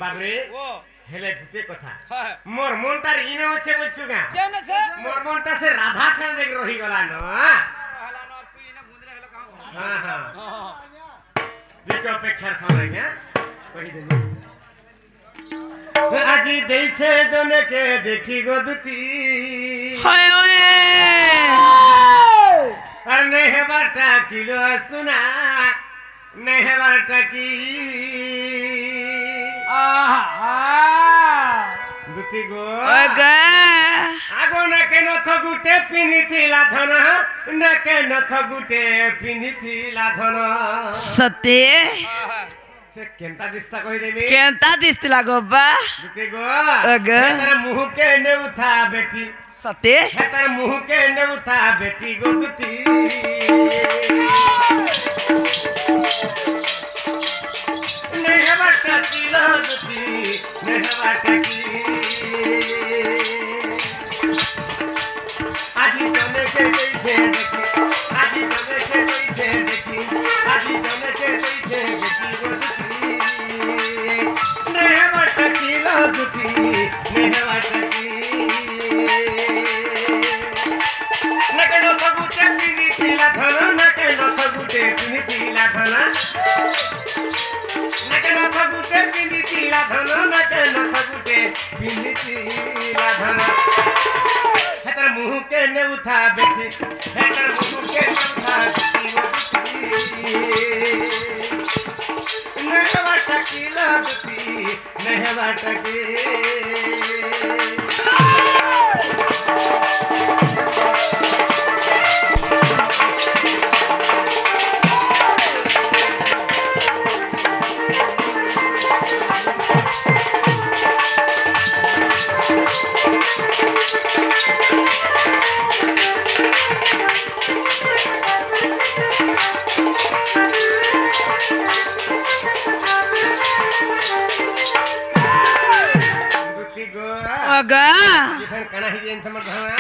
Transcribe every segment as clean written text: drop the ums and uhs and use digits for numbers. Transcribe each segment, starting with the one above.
বাবরে ও হেলে গুতে কথা মোর মনটার ইনে আছে বলছু গা কেন আছে মোর মনটা সে রাধা ছাড় দেখ রহি গলা ন হেলা ন তুই ইনে গুঁদরে হেলো কাম হ্যাঁ হ্যাঁ তুই অপেক্ষার সময় না কই দেনি আজি দেইছে জনকে দেখি গদুতি হায় ওয়ে আর নেহবারটা কিলো সুনা নেহবারটা কি দুতি গো আগো নাকে নথ গুটে পিনিথিলা ধন নাকে নথ গুটে পিনিথিলা ধন সতে से केंता दिसता कहि देबी केंता दिसतिला गोबा दुती गो तेरे मुंह के ने उठा बेटी सते तेरे मुंह के ने उठा बेटी गो दुती नेहबाटा की लो दुती नेहबाटा की आजी जने के देखे देखी आजी जने के देखे देखी आजी जने के देखे देखी गो नेहबाटा की लो दुती नेहबाटा की नके नथ गुटे पिनी थिला धन नके नथ गुटे पिनी थिला धन नके नथ गुटे पिनी थिला धन नके नथ गुटे पिनी थिला धन हेतर मुंह के ने उठा बेटी हेतर मुंह के ने उठा बेटी नेहबाटा की लो दुती नेहबाटा की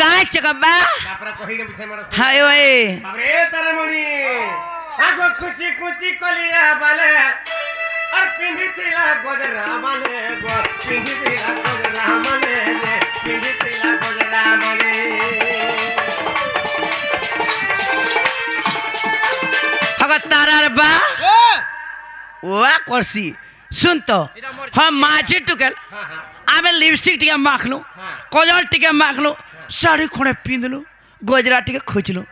काय चकबा बापरा कहि दे बिसे मारो हाय ओए बाबरे तरमणी आगो कुची कुची कलिया बाले और पिंडितिला गोदरा माने गो पिंडितिला गोदरा माने ने पिंडितिला गोदरा माने हग तारार बा ओआ करसी सुन तो हम माझी टुकल आमे लिपस्टिक टिके माखलु कजल टिके माखलु साड़ी खोड़े पिंदलु गजरा टिके खोचलु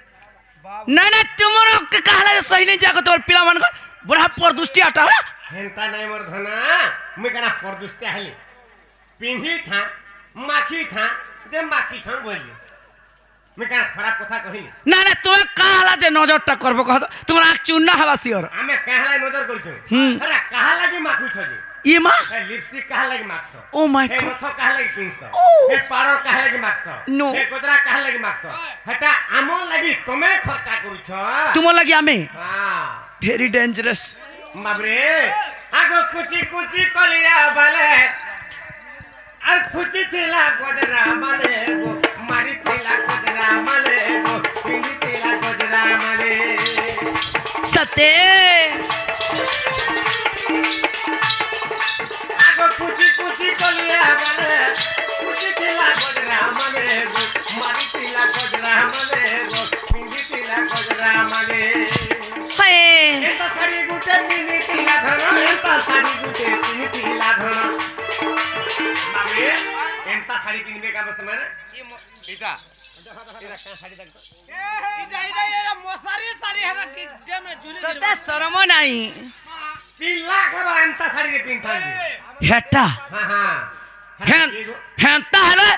ना ना तुमरो के कहला सही नहीं जाको तोर पिला मन को बड़ा परदुष्टि आटा होला हेंता नहीं मोर धना मैं कना परदुष्टि हली पिंधी था माखी था दे माखी छन बोली मैं कना खराब कथा कहिनी ना ना तुम कहला जे नजरटा करबो कह तुम आंख चुन्ना हवा सियर आमे कहला नजर करछु अरे कहला की माखू छजे ये मां लिपस्टिक कहा लगी माखतो ओ माय गॉड नथ कहा लगी पिंसतो ए पाड़र कहा लगी माखतो नो ए कोदरा कहा लगी माखतो हटा आमो लगी तमे खर्चा करूछ तुम लगी आमे हां वेरी डेंजरस बाबरे आगो कुची कुची कलिया बाले और कुची थिला कोदरा माले गो मारी थिला कोदरा माले गो पिंडी थिला कोदरा माले सते कुची कुची कलिया बाले कुची थिला कोदरा माले गो मारी थिला कोदरा माले गो पिंडी थिला कोदरा माले हाय एता साड़ी गुटे पिंडी थिला धन एता साड़ी गुटे पिंडी थिला धन बाबे एंता साड़ी पिनबे का बस माने इटा इरा का साड़ी देख इटा इरा मोसारी साड़ी है ना कि जे में जुली सते शरम नहीं 3 लाख बा एंता साड़ी के पिन थाई हेटा हां हां हेंता हले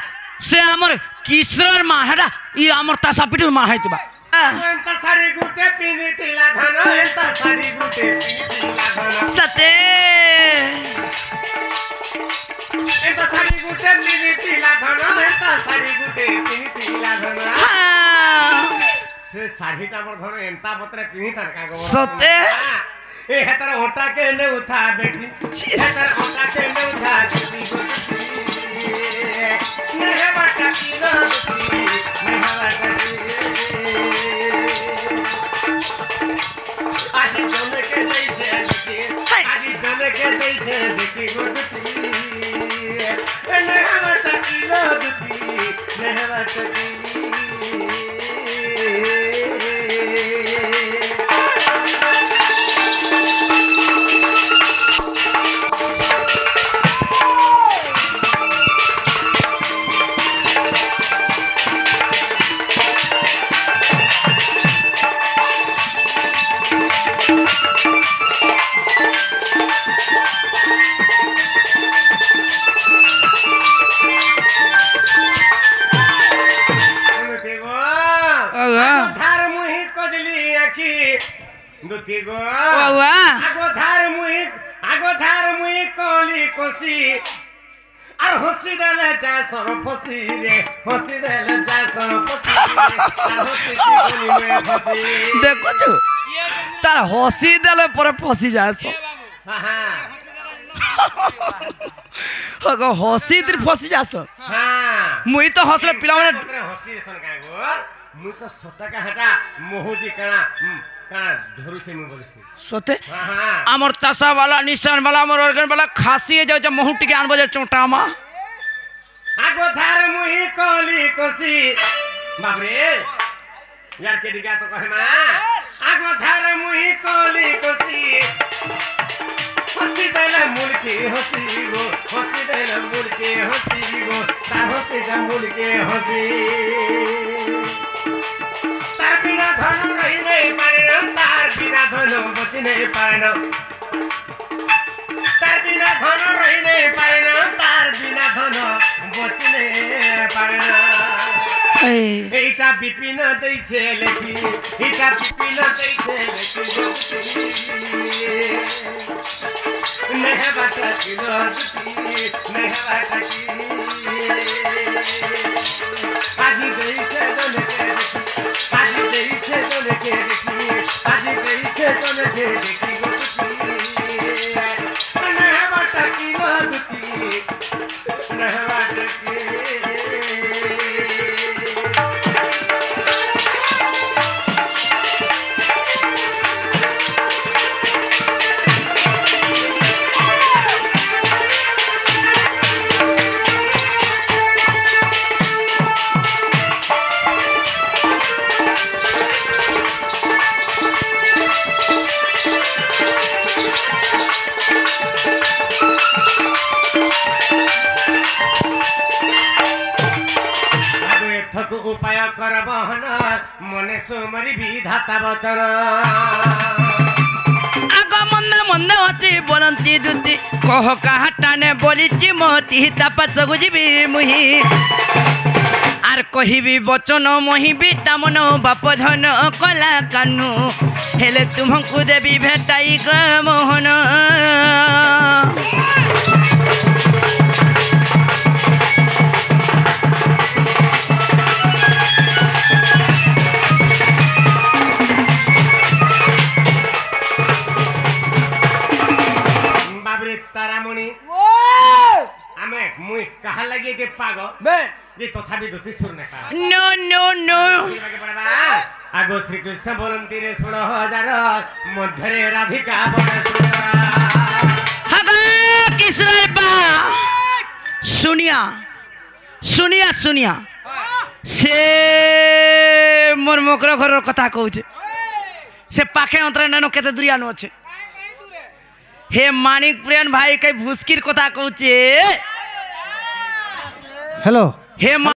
से हमर किशोर मां हेटा ई हमर तासा पिटु मां हैतबा एंता साड़ी गुटे पिनी तिला धन एंता साड़ी गुटे पिनी तिला धन सते एंता साड़ी गुटे पिनी तिला धन एंता साड़ी गुटे पिनी तिला धन हां से साड़ीटा मोर धन एंता पत्रे पिनी थान का गो सते ए हेतर ओटा के ने उठा बेटी हेतर ओटा के ने उठा बेटी नेहबाटा की लो दुती नेहबाटा की आजी जने के देई छे आजी जने के देई पीछे देखी गो दुती नहवा टकीलो दुती नहवा टकी दुती गो आगो धार मुही कोली कोसी আর হসি দেলে যায় সব ফসি রে হসি দেলে যায় সব ফসি আর হসি কি গলি মে ফসি দেখো তো তার হসি দেলে পরে ফসি যায় সব হ্যাঁ হ্যাঁ ওগো হসি तिर ফসি যাস হ্যাঁ মুই তো হসলে পিলা মানে হসি সন কাই গো মুই তো সতকা হাটা মোহুদি কানা কানা ধরুছে মু বলিছি সতে হ্যাঁ আমার তাসা वाला নিশান वाला আমার অর্গান वाला খাসিয়ে যাও যে মোহু টিকে আনবো যে চোটামা আগো ধার মুহি কলি কোসি বাবরে यार के दिगा तो कहे ना আগো ধার মুহি কলি কোসি হসি দেলে মুলকি হসি গো হসি দেলে মুলকি হসি গো তার হসি দে মুলকি হসি তার বিনা ধন রই নাই পারে না তার বিনা ধন বচি নাই পারে না তার বিনা ধন রই নাই পারে না তার বিনা ধন বচি নাই পারে না এইটা বিপিন দেইছে লেখি এইটা বিপিন দেইছে লেখি নেহবাটা কিলো দুটি নেহবাটা কি আজি দেইছে দলেকে আজি দেইছে দলেকে দেখি আজি দেইছে দলেকে দেখি গো নেহবাটা কিলো দুটি নেহবাটা কি उपाय करबहन मने सोमरी विधाता बचन आग मन मन हसी बोलती दुती कह काटाने बोलीची मोती तापस गुजिबी मुही आर कहिबी बचन मोहिबी तामन बाप धन कला कानू हेले तुमको देवी भेटाई ग मोहन तारामणि आमे मुई कहा लगे के पागो जे तथापि दुती सुर ने पा नो नो नो आगो श्री कृष्ण बोलंती रे 16000 मध्यरे राधिका बन हगा किशोर बा सुनिया सुनिया सुनिया से मोर मोकर घर कथा कहूचे से पाखे अंतर ननो केते दुरिया नो छे हे मानिक प्रियन भाई कई भूस्किर कथा कहूचे हेलो हे